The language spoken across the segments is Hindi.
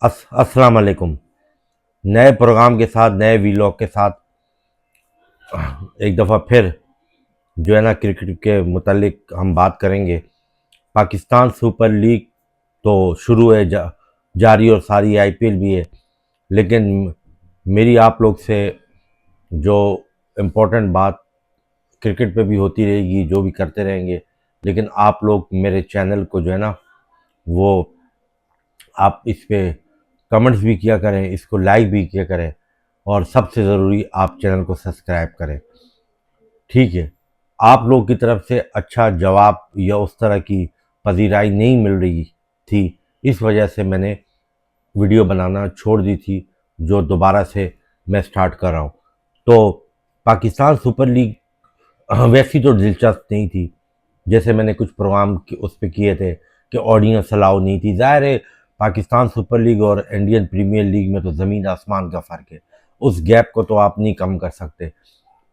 अस्सलाम वालेकुम। नए प्रोग्राम के साथ, नए वीलॉग के साथ एक दफ़ा फिर जो है ना क्रिकेट के मुतालिक हम बात करेंगे। पाकिस्तान सुपर लीग तो शुरू है, जारी और सारी आईपीएल भी है, लेकिन मेरी आप लोग से जो इम्पोर्टेंट बात क्रिकेट पे भी होती रहेगी, जो भी करते रहेंगे, लेकिन आप लोग मेरे चैनल को जो है ना वो आप इस पे कमेंट्स भी किया करें, इसको लाइक भी किया करें, और सबसे ज़रूरी आप चैनल को सब्सक्राइब करें। ठीक है, आप लोग की तरफ से अच्छा जवाब या उस तरह की पजीराई नहीं मिल रही थी, इस वजह से मैंने वीडियो बनाना छोड़ दी थी, जो दोबारा से मैं स्टार्ट कर रहा हूँ। तो पाकिस्तान सुपर लीग वैसी तो दिलचस्प नहीं थी, जैसे मैंने कुछ प्रोग्राम उस पर किए थे कि ऑडियंस अलाउ नहीं थी। ज़ाहिर है पाकिस्तान सुपर लीग और इंडियन प्रीमियर लीग में तो ज़मीन आसमान का फ़र्क है, उस गैप को तो आप नहीं कम कर सकते।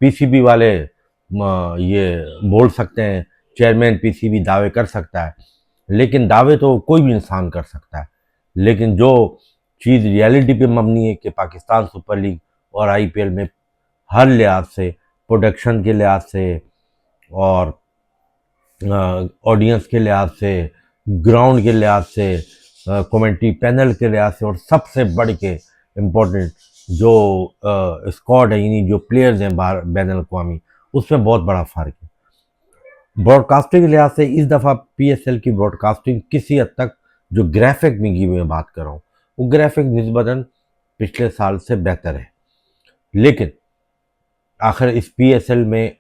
पीसीबी वाले ये बोल सकते हैं, चेयरमैन पीसीबी दावे कर सकता है, लेकिन दावे तो कोई भी इंसान कर सकता है, लेकिन जो चीज़ रियलिटी पे मबनी है कि पाकिस्तान सुपर लीग और आईपीएल में हर लिहाज से, प्रोडक्शन के लिहाज से और ऑडियंस के लिहाज से, ग्राउंड के लिहाज से, कमेंट्री पैनल के लिहाज से, और सबसे बढ़ के इम्पोर्टेंट जो स्क्वाड है, यानी जो प्लेयर्स हैं बाहर बैन अवी, उसमें बहुत बड़ा फ़र्क है। ब्रॉडकास्टिंग के लिहाज से इस दफ़ा पीएसएल की ब्रॉडकास्टिंग किसी हद तक, जो ग्राफिक में की मैं बात कर रहा हूँ, वो ग्राफिक निस्बतन पिछले साल से बेहतर है। लेकिन आखिर इस पीएसएल में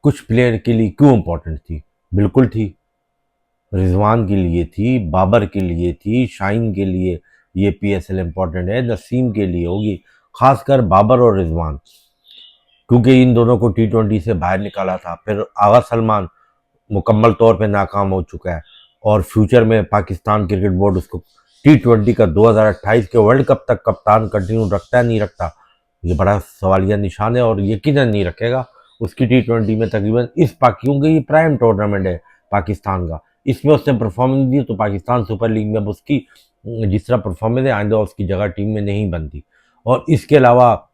कुछ प्लेयर के लिए क्यों इम्पोर्टेंट थी? बिल्कुल थी, रिजवान के लिए थी, बाबर के लिए थी, शाहीन के लिए ये पीएसएल इम्पोर्टेंट है, नसीम के लिए होगी, खासकर बाबर और रिजवान, क्योंकि इन दोनों को टी20 से बाहर निकाला था। फिर आगा सलमान मुकम्मल तौर पे नाकाम हो चुका है, और फ्यूचर में पाकिस्तान क्रिकेट बोर्ड उसको टी20 का 2028 के वर्ल्ड कप तक कप्तान कंटिन्यू रखता है नहीं रखता, ये बड़ा सवालिया निशान है, और यकीनन नहीं रखेगा। उसकी टी20 में तकरीबन इस क्योंकि ये प्राइम टूर्नामेंट है पाकिस्तान का, इसमें उसने परफॉर्मेंस दी, तो पाकिस्तान सुपर लीग में अब उसकी जिस तरह परफॉर्मेंस है, आइंदा उसकी जगह टीम में नहीं बनती। और इसके अलावा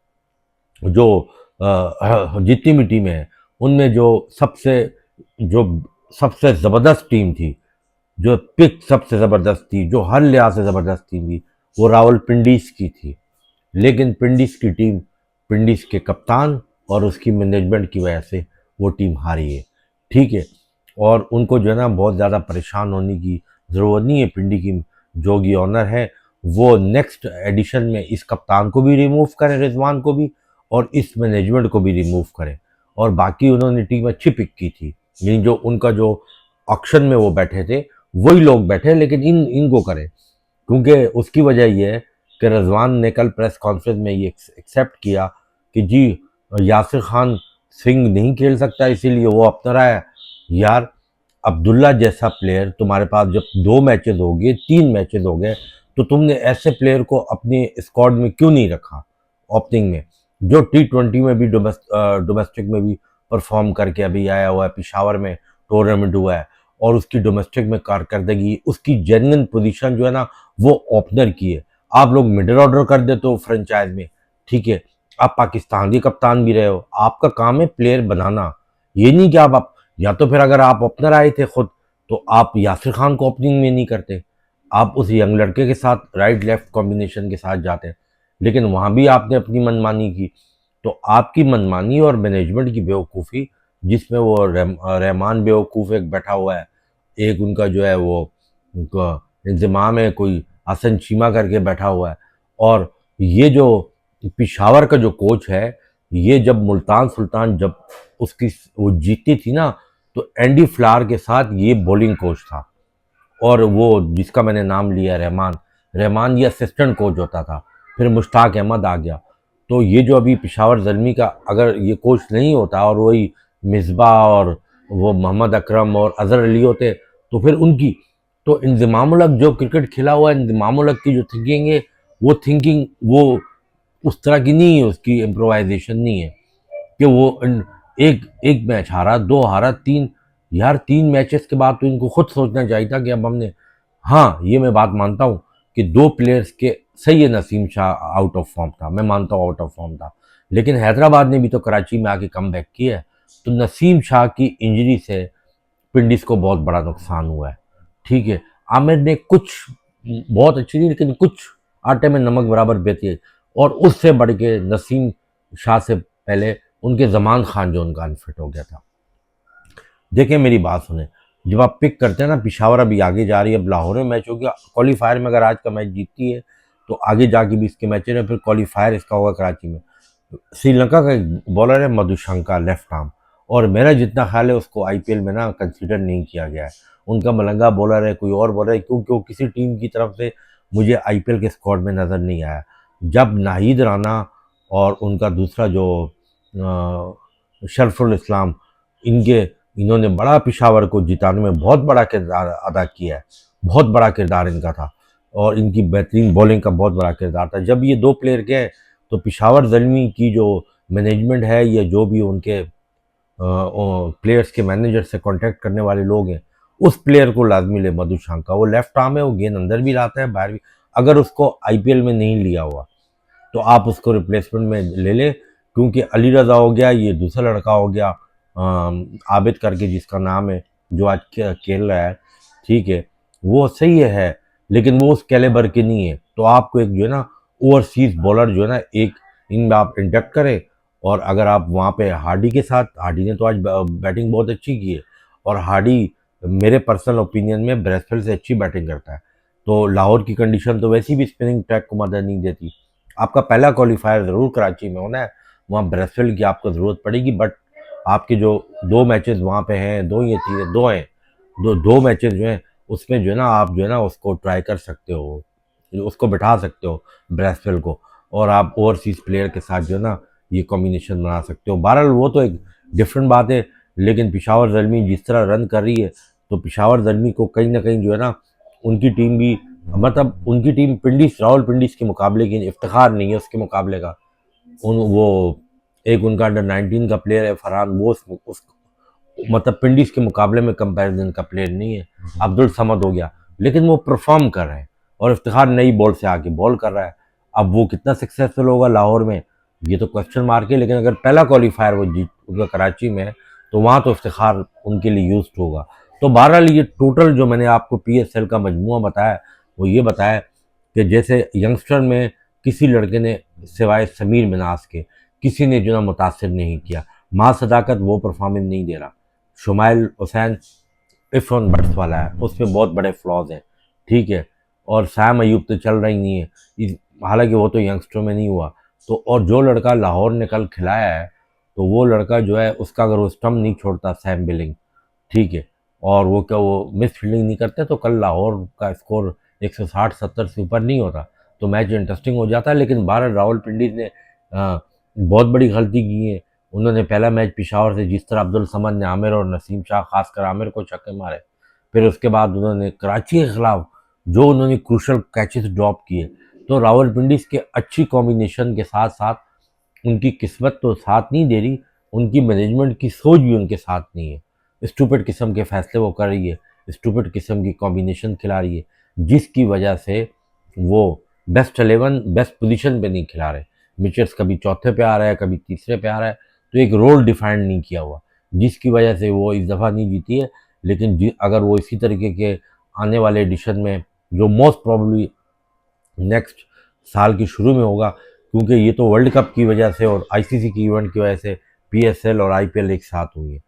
जो जितनी भी टीमें हैं, उनमें जो सबसे ज़बरदस्त टीम थी, जो पिक सबसे ज़बरदस्त थी, जो हर लिहाज से ज़बरदस्त टीम थी, वो रावलपिंडीज की थी। लेकिन पिंडीज की टीम, पिंडीज के कप्तान और उसकी मैनेजमेंट की वजह से वो टीम हारी है। ठीक है, और उनको जो है ना बहुत ज़्यादा परेशान होने की ज़रूरत नहीं है। पिंडी की जो भी ऑनर है, वो नेक्स्ट एडिशन में इस कप्तान को भी रिमूव करें, रिजवान को भी, और इस मैनेजमेंट को भी रिमूव करें, और बाकी उन्होंने टीम अच्छी पिक की थी, यानी जो उनका जो ऑक्शन में वो बैठे थे वही लोग बैठे, लेकिन इनको करें, क्योंकि उसकी वजह ये है कि रजवान ने कल प्रेस कॉन्फ्रेंस में ये एक्सेप्ट किया कि जी यासिर खान सिंह नहीं खेल सकता, इसीलिए वो अपना रहा है। यार, अब्दुल्ला जैसा प्लेयर तुम्हारे पास जब 2 मैचेस हो गए, 3 मैचेस हो गए, तो तुमने ऐसे प्लेयर को अपने स्क्वाड में क्यों नहीं रखा ओपनिंग में, जो टी20 में भी डोमेस्टिक में भी परफॉर्म करके अभी आया हुआ है, पिशावर में टूर्नामेंट हुआ है, और उसकी डोमेस्टिक में कारकर्दगी, उसकी जेन्युइन पोजीशन जो है ना वो ओपनर की है। आप लोग मिडिल ऑर्डर कर देते हो फ्रेंचाइज में, ठीक है, आप पाकिस्तान के कप्तान भी रहे हो, आपका काम है प्लेयर बनाना, ये नहीं कि आप या तो फिर अगर आप ओपनर आए थे खुद, तो आप यासिर खान को ओपनिंग में नहीं करते, आप उस यंग लड़के के साथ राइट लेफ्ट कॉम्बिनेशन के साथ जाते, लेकिन वहाँ भी आपने अपनी मनमानी की। तो आपकी मनमानी और मैनेजमेंट की बेवकूफ़ी, जिसमें वो रहमान बेवकूफ़ एक बैठा हुआ है, एक उनका जो है वो उनका इंतज़ाम है, कोई हसन चीमा करके बैठा हुआ है, और ये जो पिशावर का जो कोच है, ये जब मुल्तान सुल्तान जब उसकी वो जीती थी ना, तो एंडी फ्लावर के साथ ये बॉलिंग कोच था, और वो जिसका मैंने नाम लिया रहमान, रहमान ये असिस्टेंट कोच होता था, फिर मुश्ताक अहमद आ गया। तो ये जो अभी पिशावर ज़ल्मी का अगर ये कोच नहीं होता, और वही मिसबा और वो मोहम्मद अकरम और अजहर अली होते, तो फिर उनकी तो इंजमामुल जो क्रिकेट खेला हुआ है, इंजमामुल की जो थिंकिंग है, वो थिंकिंग वो उस तरह की नहीं है, उसकी इम्प्रोवाइजेशन नहीं है कि वो एक एक मैच हारा, 2 हारा, 3, यार 3 मैचेस के बाद तो इनको खुद सोचना चाहिए था कि अब हमने, हाँ ये मैं बात मानता हूँ कि 2 प्लेयर्स के सही है, Naseem Shah out of form था, मैं मानता हूँ आउट ऑफ फॉर्म था, लेकिन हैदराबाद ने भी तो कराची में आके कम बैक किया है। तो नसीम शाह की इंजरी से पिंडीज को बहुत बड़ा नुकसान हुआ है। ठीक है, आमिर ने कुछ बहुत अच्छी थी, लेकिन कुछ आटे में नमक बराबर बेती है। और उससे बढ़ के नसीम शाह से पहले उनके जमान खान जो उनका अनफिट हो गया था। देखिए मेरी बात सुने, जब आप पिक करते हैं ना, पिशावर अभी आगे जा रही है, अब लाहौर में मैच हो गया, क्वालिफायर में अगर आज का मैच जीतती है तो आगे जाके भी इसके मैच है, फिर क्वालिफायर इसका होगा कराची में। श्रीलंका का एक बॉलर है मधुशंका, लेफ्ट आर्म, और मेरा जितना ख्याल है उसको आईपीएल में ना कंसीडर नहीं किया गया है। उनका मलंगा बॉलर है, कोई और बॉलर है, क्योंकि वो किसी टीम की तरफ से मुझे आईपीएल के स्क्वाड में नज़र नहीं आया। जब नाहिद राना और उनका दूसरा जो शरफुल इस्लाम, इनके इन्होंने बड़ा पिशावर को जिताने में बहुत बड़ा किरदार अदा किया है, बहुत बड़ा किरदार इनका था, और इनकी बेहतरीन बॉलिंग का बहुत बड़ा किरदार था। जब ये दो प्लेयर गए तो पिशावर ज़ल्मी की जो मैनेजमेंट है, या जो भी उनके प्लेयर्स के मैनेजर से कांटेक्ट करने वाले लोग हैं, उस प्लेयर को लाजमी ले। मधुशंका वो लेफ्ट आर्म है, वो गेंद अंदर भी लाता है बाहर भी। अगर उसको आईपीएल में नहीं लिया हुआ तो आप उसको रिप्लेसमेंट में ले लें, क्योंकि अली रज़ा हो गया, ये दूसरा लड़का हो गया आबिद करके जिसका नाम है, जो आज खेल रहा है, ठीक है, वो सही है, लेकिन वो उस कैलेबर के नहीं है। तो आपको एक जो है ना ओवरसीज बॉलर जो है ना, एक इनमें आप इंडक्ट करें। और अगर आप वहाँ पे हार्डी के साथ, हार्डी ने तो आज बैटिंग बहुत अच्छी की है, और हार्डी मेरे पर्सनल ओपिनियन में ब्रेसफेल से अच्छी बैटिंग करता है। तो लाहौर की कंडीशन तो वैसी भी स्पिनिंग ट्रैक को मदद नहीं देती। आपका पहला क्वालिफायर ज़रूर कराची में होना है, वहाँ ब्रेसफेल की आपको ज़रूरत पड़ेगी, बट आपके जो दो मैचेस वहाँ पे हैं, दो या तीन, दो हैं, दो मैचेस जो हैं उसमें जो है ना आप जो है ना उसको ट्राई कर सकते हो, उसको बिठा सकते हो ब्रेसफेल को, और आप ओवरसीज प्लेयर के साथ जो है ना ये कॉम्बिनेशन बना सकते हो। बहरहाल वो तो एक डिफरेंट बात है, लेकिन पिशावर ज़ल्मी जिस तरह रन कर रही है, तो पिशावर ज़ल्मी को कहीं ना कहीं जो है ना उनकी टीम भी, मतलब उनकी टीम पिंडीज, रावल पिंडीज के मुकाबले की इफ्तिखार नहीं है उसके मुकाबले का। वो एक उनका अंडर 19 का प्लेयर है फरहान, वो उस मतलब पिंडीज के मुकाबले में कंपैरिजन का प्लेयर नहीं है। अब्दुल समद हो गया, लेकिन वो परफॉर्म कर रहे हैं, और इफ्तिखार नई बॉल से आके बॉल कर रहा है। अब वो कितना सक्सेसफुल होगा लाहौर में, ये तो क्वेश्चन मार्क है, लेकिन अगर पहला क्वालिफायर वो जीत उनका कराची में है, तो वहाँ तो इफ्तिखार उनके लिए यूज होगा। तो बहरहाल ये टोटल जो मैंने आपको पीएसएल का मजमूआ बताया, वो ये बताया कि जैसे यंगस्टर में किसी लड़के ने सिवाय समीर मिनास के किसी ने जो ना मुतासर नहीं किया। माँ सदाकत वो परफॉर्मेंस नहीं दे रहा। Shumail Hussain if and buts वाला है, उसमें बहुत बड़े फ्लॉज हैं, ठीक है। और सैम अयूब तो चल रही नहीं है, हालांकि वो तो यंगस्टर में नहीं हुआ। तो और जो लड़का लाहौर ने कल खिलाया है, तो वो लड़का जो है उसका अगर वो स्टम्प नहीं छोड़ता, सैम बिलिंग, ठीक है, और वो क्या वो मिस फील्डिंग नहीं करते, तो कल लाहौर का स्कोर 160-70 से ऊपर नहीं होता, तो मैच इंटरेस्टिंग हो जाता है। लेकिन बारह रावलपिंडी ने बहुत बड़ी गलती की है। उन्होंने पहला मैच पिशावर से जिस तरह अब्दुल समद ने आमिर और नसीम शाह, खासकर आमिर को छक्के मारे, फिर उसके बाद उन्होंने कराची के खिलाफ जो उन्होंने क्रूशल कैचेस ड्रॉप किए, तो रावलपिंडी के अच्छी कॉम्बिनेशन के साथ साथ उनकी किस्मत तो साथ नहीं दे रही, उनकी मैनेजमेंट की सोच भी उनके साथ नहीं है। स्टूपिड किस्म के फैसले वो कर रही है, स्टूपिड किस्म की कॉम्बिनेशन खिला रही है, जिसकी वजह से वो बेस्ट 11 बेस्ट पोजीशन पे नहीं खिला रहे। मिचर्स कभी चौथे पे आ रहा है, कभी तीसरे पे आ रहा है, तो एक रोल डिफाइंड नहीं किया हुआ, जिसकी वजह से वो इस दफ़ा नहीं जीती है। लेकिन अगर वो इसी तरीके के आने वाले एडिशन में, जो मोस्ट प्रॉब्ली नेक्स्ट साल के शुरू में होगा, क्योंकि ये तो वर्ल्ड कप की वजह से और आईसीसी की इवेंट की वजह से पीएसएल और आईपीएल एक साथ हुई है,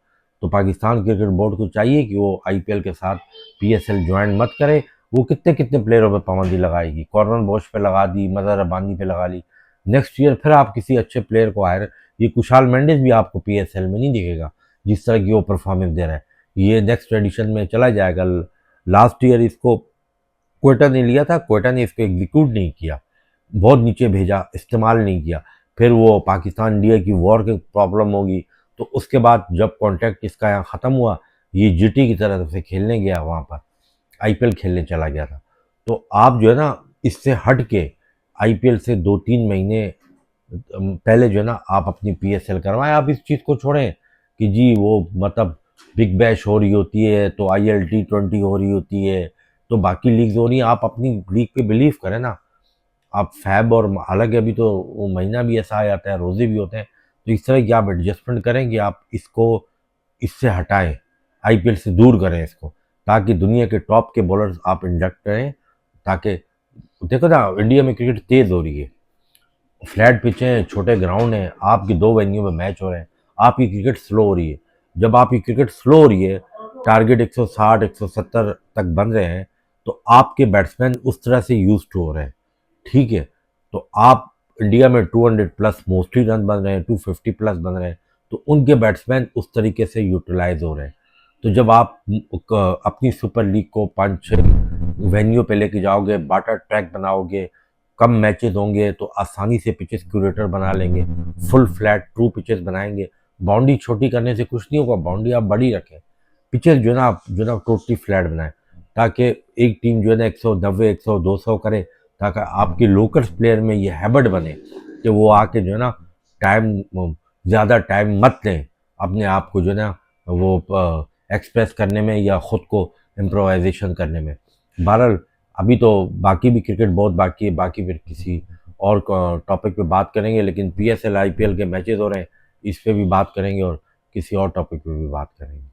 तो पाकिस्तान क्रिकेट बोर्ड को चाहिए कि वो आईपीएल के साथ पीएसएल ज्वाइन मत करे। वो कितने कितने प्लेयरों पर पाबंदी लगाएगी, कॉर्नर बोश पे लगा दी, मजहर रब्बानी पे लगा ली, नेक्स्ट ईयर फिर आप किसी अच्छे प्लेयर को हायर, ये कुशाल मेंडिस भी आपको पीएसएल में नहीं दिखेगा जिस तरह की वो परफॉर्मेंस दे रहा है। ये नेक्स्ट एडिशन में चला जाएगा। लास्ट ईयर इसको क्वेटा ने लिया था, क्वेटा ने इसको एग्जीक्यूट नहीं किया, बहुत नीचे भेजा, इस्तेमाल नहीं किया। फिर वो पाकिस्तान इंडिया की वॉर की प्रॉब्लम होगी, तो उसके बाद जब कॉन्ट्रैक्ट इसका यहाँ ख़त्म हुआ, ये जीटी की तरफ से खेलने गया, वहाँ पर आईपीएल खेलने चला गया था। तो आप जो है ना इससे हट के आईपीएल से 2-3 महीने पहले जो है ना आप अपनी पीएसएल करवाएं। आप इस चीज़ को छोड़ें कि जी वो मतलब बिग बैश हो रही होती है, तो आईएल T20 हो रही होती है, तो बाकी लीग्स हो रही हैं। आप अपनी लीग पे बिलीव करें ना। आप फैब और हालांकि अभी तो वो महीना भी ऐसा आ जाता है, रोज़े भी होते हैं, तो इस तरह की आप एडजस्टमेंट करें कि आप इसको इससे हटाएं, आईपीएल से दूर करें इसको, ताकि दुनिया के टॉप के बॉलर्स आप इंडक्ट करें। ताकि देखो ना, इंडिया में क्रिकेट तेज़ हो रही है, फ्लैट पिच हैं, छोटे ग्राउंड हैं, आपकी 2 वेन्यू में मैच हो रहे हैं, आपकी क्रिकेट स्लो हो रही है। जब आपकी क्रिकेट स्लो हो रही है, टारगेट 160 170 तक बन रहे हैं, तो आपके बैट्समैन उस तरह से यूज टू हो रहे हैं। ठीक है, तो आप इंडिया में 200 प्लस मोस्टली रन बन रहे हैं, 250 प्लस बन रहे हैं, तो उनके बैट्समैन उस तरीके से यूटिलाइज हो रहे हैं। तो जब आप अपनी सुपर लीग को 5-6 वेन्यू पे लेके जाओगे, बाटा ट्रैक बनाओगे, कम मैचेस होंगे, तो आसानी से पिचेस क्यूरेटर बना लेंगे, फुल फ्लैट ट्रू पिचेस बनाएंगे। बाउंड्री छोटी करने से कुछ नहीं होगा, बाउंड्री आप बड़ी रखें, पिचेस जो है ना आप जो है ना टोटली फ्लैट बनाएं, ताकि एक टीम जो है ना 190 100 200 करे, ताकि आपकी लोकल्स प्लेयर में ये हैबिट बने कि वो आके जो है ना टाइम, ज़्यादा टाइम मत लें अपने आप को जो है ना वो एक्सप्रेस करने में या ख़ुद को इम्प्रोवाइजेशन करने में। बहरहाल अभी तो बाकी भी क्रिकेट बहुत बाकी है, बाकी फिर किसी और टॉपिक पे बात करेंगे, लेकिन पीएसएल आईपीएल के मैचेस हो रहे हैं, इस पे भी बात करेंगे और किसी और टॉपिक पे भी बात करेंगे।